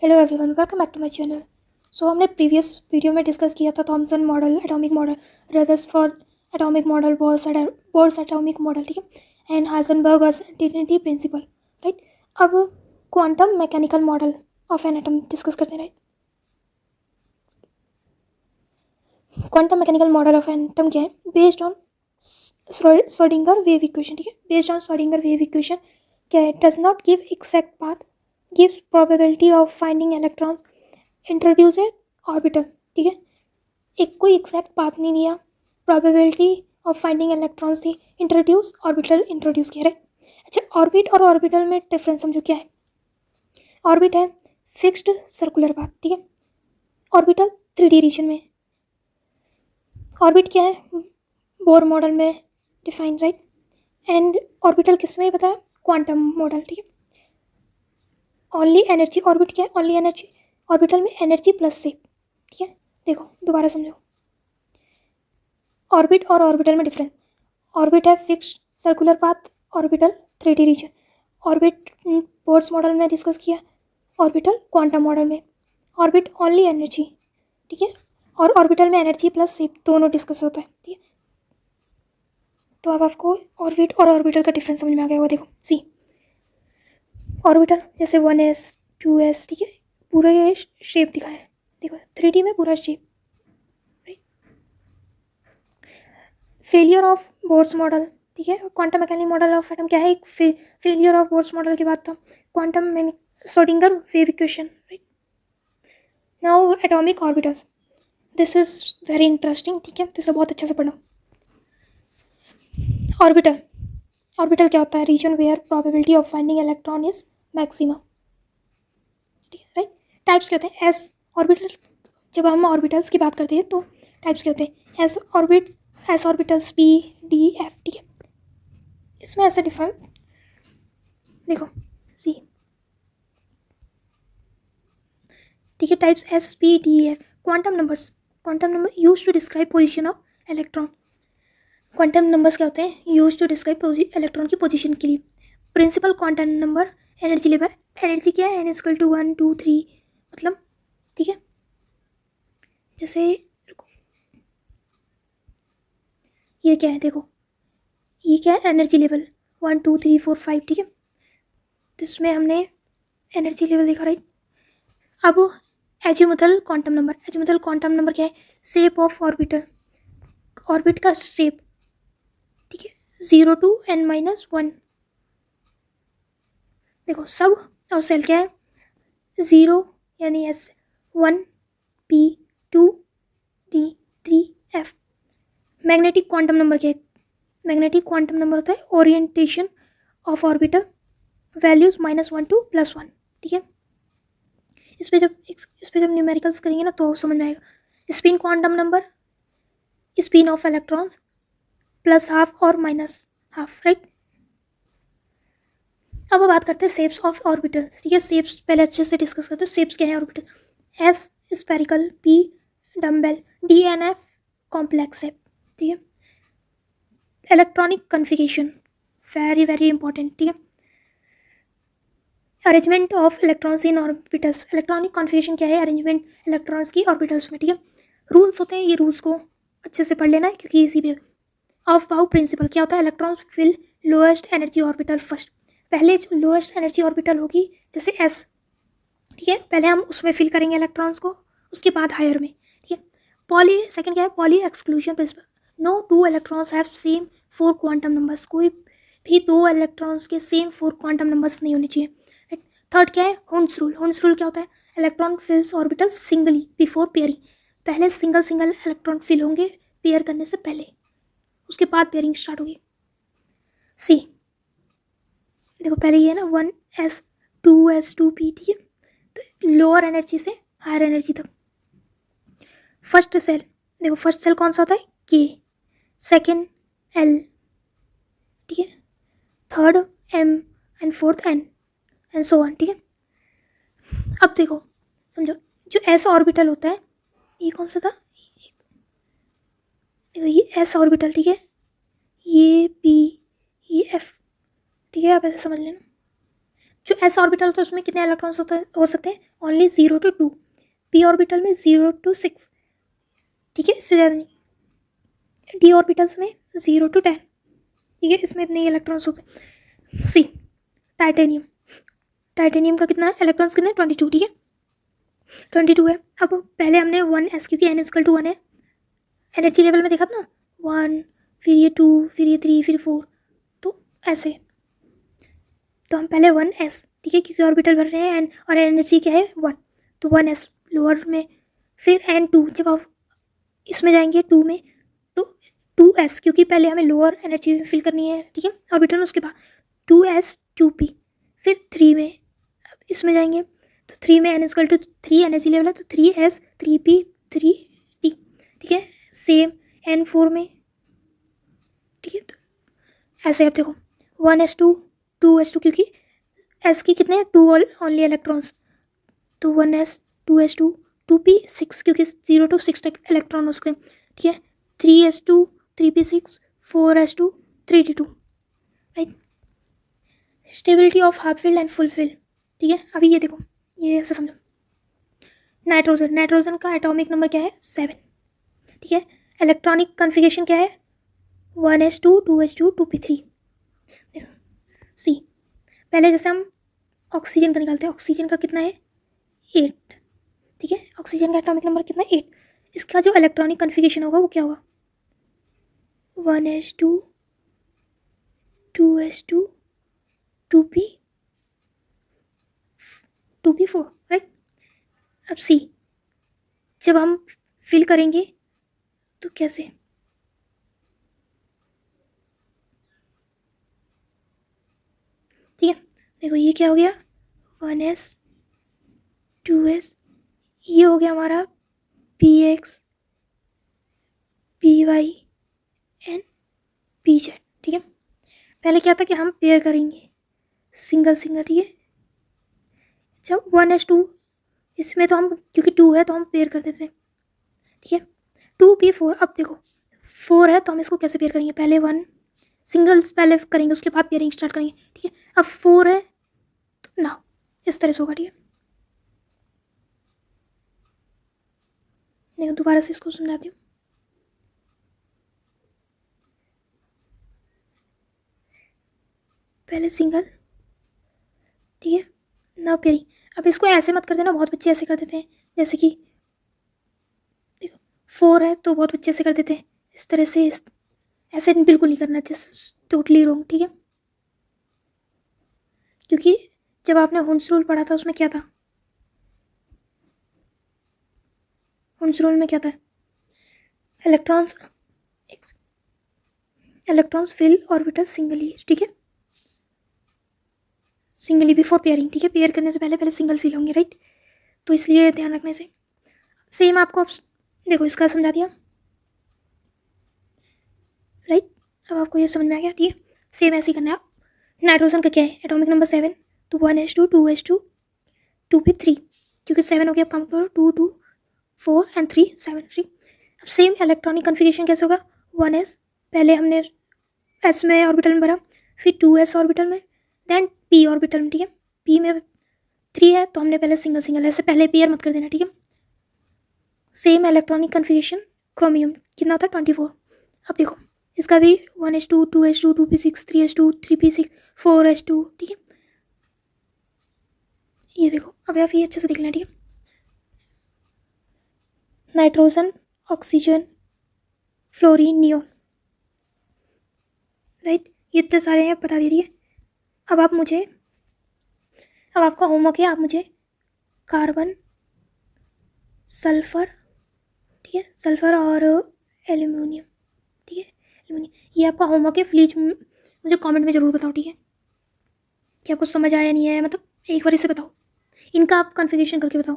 Hello everyone, welcome back to my channel. So हमने previous video में discuss किया था Thomson model, atomic model, Rutherford atomic model, Bohr's atomic model, ठीक है, and Heisenberg uncertainty principle, right. अब quantum mechanical model of an atom discuss करते हैं, right. Quantum mechanical model of an atom क्या है? Based on Schrodinger wave equation, ठीक है। Based on Schrodinger wave equation क्या है? Does not give exact path, gives probability of finding electrons, introduce A orbital, ठीक है। एक कोई एक्जैक्ट पाथ नहीं दिया, प्रोबेबिलिटी ऑफ फाइंडिंग इलेक्ट्रॉन्स थी, इंट्रोड्यूस ऑर्बिटल इंट्रोड्यूस किया, राइट। अच्छा, ऑर्बिट और ऑर्बिटल में डिफरेंस समझो क्या है। ऑर्बिट है फिक्स्ड सर्कुलर पाथ, ठीक है। ऑर्बिटल 3D रीजन में। ऑर्बिट क्या है? बोर मॉडल में डिफाइन, राइट। एंड ऑर्बिटल किस में बताया? क्वांटम मॉडल, ठीक है। ओनली एनर्जी ऑर्बिट क्या है? ओनली एनर्जी ऑर्बिटल में एनर्जी प्लस शेप, ठीक है। देखो दोबारा समझो, ऑर्बिट और ऑर्बिटल में डिफरेंस। ऑर्बिट है fixed circular path, orbital 3D region. Orbit Bohr's model में डिस्कस किया, ऑर्बिटल क्वांटम मॉडल में। ऑर्बिट ओनली एनर्जी, ठीक है, और ऑर्बिटल में एनर्जी प्लस शेप दोनों डिस्कस होता है, ठीक है। तो अब आपको ऑर्बिट और ऑर्बिटल का डिफरेंस समझ में आ गया होगा। देखो सी ऑर्बिटल जैसे 1s 2s, ठीक है, पूरा ये शेप दिखा है, देखो 3D में पूरा shape, right. Failure of Bohr's model, ठीक है। Quantum mechanical model of atom क्या है? एक फेलियर ऑफ बोर्स मॉडल की बात था, quantum Schrodinger wave equation, right. Now atomic orbitals, this is very interesting, ठीक है, तो इसे बहुत अच्छे से पढ़ो। ऑर्बिटल, ऑर्बिटल क्या होता है? Region where probability of finding electron is maximum, ठीक है, राइट। टाइप्स क्या होते हैं? एस ऑर्बिटल, जब हम ऑर्बिटल्स की बात करते हैं तो टाइप्स क्या होते हैं? S orbitals, p d f, ठीक है। इसमें ऐसे डिफाइन, देखो सी, ठीक है, types s p d f. Quantum numbers, quantum number use to describe position of electron. Quantum numbers क्या होते हैं? यूज टू डिस्क्राइब इलेक्ट्रॉन की पोजीशन के लिए। Principal quantum number, energy level, energy क्या है? n = 1 2 3, मतलब, ठीक है। जैसे ये क्या है? देखो ये क्या है? एनर्जी लेवल 1 2 3 4 5, ठीक है। तो इसमें हमने एनर्जी लेवल देखा, राइट। अब azimuthal quantum number, azimuthal quantum number क्या है? शेप ऑफ ऑर्बिटल, ऑर्बिट का शेप, ठीक है, 0 to n-1। देखो सब और सेल क्या है? 0 यानी S, 1 P, 2 D, 3 F। Magnetic quantum number क्या है? मैग्नेटिक क्वांटम नंबर होता है orientation of orbital, values -1 to +1, ठीक है। इस पे जब न्यूमेरिकल्स करेंगे ना तो समझ में आएगा। Spin quantum number, spin off electrons, +½ और -½ राइट। अब बात करते हैं शेप्स ऑफ ऑर्बिटल, ठीक है। शेप्स पहले अच्छे से डिस्कस करते हैं। शेप्स क्या है orbital? S spherical, p dumbbell, d and f complex shape, ठीक है। Electronic configuration very very important, ठीक है। Arrangement of electrons in orbitals, electronic configuration क्या है? अरेंजमेंट इलेक्ट्रॉन्स की ऑर्बिटल्स में, ठीक है। रूल्स होते हैं, ये रूल्स को अच्छे से पढ़ लेना है क्योंकि इसी पे। ऑफ बाउ प्रिंसिपल क्या होता है? Electrons fill lowest energy orbital first, पहले जो लोएस्ट एनर्जी ऑर्बिटल होगी जैसे एस, ठीक है, पहले हम उसमें फिल करेंगे इलेक्ट्रॉन्स को, उसके बाद हायर में, ठीक है। पॉली सेकंड क्या है? Pauli exclusion principle, no two electrons have same 4 quantum numbers, कोई भी 2 इलेक्ट्रॉन्स के सेम 4 क्वांटम नंबर्स नहीं होने चाहिए, राइट। थर्ड क्या है? हुंड्स रूल, हुंड्स रूल क्या होता है? Electron fills orbital singly before pairing, पहले सिंगल सिंगल इलेक्ट्रॉन फिल होंगे पेयर करने से पहले, उसके बाद पेयरिंग स्टार्ट होगी। सी देखो पहले ये ना 1s 2s 2p, ठीक है, तो लोअर एनर्जी से हायर एनर्जी तक। फर्स्ट सेल, देखो फर्स्ट सेल कौन सा होता है? के, सेकेंड एल, ठीक है, third M and fourth N and so on, ठीक है। अब देखो समझो, जो एस ऑर्बिटल होता है ये कौन सा था? देखो ये एस ऑर्बिटल, ठीक है, ये पी, ये एफ, ठीक है, आप ऐसे समझ लेना। जो एस ऑर्बिटल होता है उसमें कितने इलेक्ट्रॉन्स हो सकते हैं, ओनली 0 to 2। पी ऑर्बिटल में 0 to 6, ठीक है, इससे ज़्यादा नहीं। डी ऑर्बिटल्स में 0 to 10, ठीक है, इसमें इतने इलेक्ट्रॉन्स होते हैं। सी टाइटेनियम, टाइटेनियम का कितना इलेक्ट्रॉन्स कितने 22, ठीक है 22 है। अब पहले हमने 1s क्योंकि n इक्वल टू 1 है, एनर्जी लेवल में देखा था ना 1, फिर ये 2, फिर ये 3, फिर 4, तो ऐसे। तो हम पहले 1s, ठीक है, क्योंकि ऑर्बिटल भर रहे हैं n और एनर्जी क्या है 1, तो 1s लोअर में, फिर n2, जब आप इसमें जाएंगे 2 में तो 2s, क्योंकि पहले हमें लोअर एनर्जी फिल करनी है, ठीक है ऑर्बिटल में, उसके बाद 2s 2p, फिर 3 में इसमें जाएंगे तो 3 में n equal to 3 energy level है, तो 3s 3p 3d, ठीक है, सेम n4 में, ठीक है। तो ऐसे आप देखो 1s2 2s2, क्योंकि s की कितने 2 ओनली इलेक्ट्रॉन्स, तो 1s 2s2 2p 6, क्योंकि 0 to 6 तक इलेक्ट्रॉन उसके, ठीक है 3s2 3p6 4s2 3d2, right. Stability of half field and full field, ठीक है। अभी ये देखो, ये ऐसे समझो, नाइट्रोजन, नाइट्रोजन का एटॉमिक नंबर क्या है 7, ठीक है। इलेक्ट्रॉनिक कॉन्फ़िगरेशन क्या है 1s2 2s2 2p3। देखो सी, पहले जैसे हम ऑक्सीजन का निकालते हैं, ऑक्सीजन का कितना है 8, ठीक है, ऑक्सीजन का एटॉमिक नंबर कितना है 8। इसका जो इलेक्ट्रॉनिक कॉन्फ़िगरेशन होगा वो क्या होगा 1s2 2s2 2p 2p4, right. अब सी, जब हम फिल करेंगे तो कैसे, ठीक है, देखो ये क्या हो गया 1s 2s, ये हो गया हमारा px py एंड pz, ठीक है। पहले क्या था कि हम पेयर करेंगे सिंगल सिंगल, ठीक है। जब 1s2, इसमें तो हम क्योंकि 2 है तो हम पेयर कर देते हैं, ठीक है 2p4। अब देखो 4 है तो हम इसको कैसे पेयर करेंगे, पहले 1 सिंगल्स पहले करेंगे उसके बाद पेयरिंग स्टार्ट करेंगे, ठीक है। अब 4 है तो ना इस तरह से होगा, ठीक है। देखो दोबारा से इसको समझाती हूँ, पहले सिंगल, ठीक है ना पेयरिंग। अब इसको ऐसे मत कर देना, बहुत बच्चे ऐसे कर देते हैं, जैसे कि देखो 4 है तो बहुत बच्चे ऐसे कर देते हैं इस तरह से, ऐसे बिल्कुल नहीं करना, दिस टोटली रॉन्ग, ठीक है। क्योंकि जब आपने हुंस रूल पढ़ा था उसमें क्या था, हुंस रूल में क्या था, इलेक्ट्रॉन्स फिल ऑर्बिटल सिंगली, ठीक है सिंगली बिफोर पेयरिंग, ठीक है, पेयर करने से पहले सिंगल फिल होंगे, राइट। तो इसलिए ध्यान रखने से सेम आपको अब देखो इसका समझा दिया, राइट। अब आपको ये समझ में आ गया, ठीक है। सेम ऐसे ही करना है। नाइट्रोजन का क्या है एटॉमिक नंबर 7, तो 1s2 2s2 2p3, क्योंकि 7 हो गया, अब काउंट करो 2 2 4 एंड 3 7, ठीक। अब सेम इलेक्ट्रॉनिक कन्फिगरेशन कैसे होगा 1s, पहले हमने s में ऑर्बिटल में भरा, फिर 2s ऑर्बिटल में, देन p ऑर्बिटल में, ठीक है। p में 3 है तो हमने पहले सिंगल सिंगल, ऐसे पहले पेयर मत कर देना, ठीक है। सेम इलेक्ट्रॉनिक कन्फिगरेशन क्रोमियम कितना होता है 24। अब देखो इसका भी 1s2 2s2 2p6 3s2 3p6 4s2, ठीक है। ये देखो अब आप ये अच्छे से देख लेना, ठीक है। Nitrogen oxygen fluorine neon, right, ये इतने सारे हैं बता दीजिए। अब आपका होमवर्क है, आप मुझे कार्बन सल्फर, ठीक है, सल्फर और एल्यूमिनियम, ठीक है एल्यूमिनियम, ये आपका होमवर्क है। प्लीज़ मुझे कमेंट में ज़रूर बताओ, ठीक है, कि आपको समझ आया नहीं आया, मतलब एक बार इसे बताओ, इनका आप कन्फिगरेशन करके बताओ।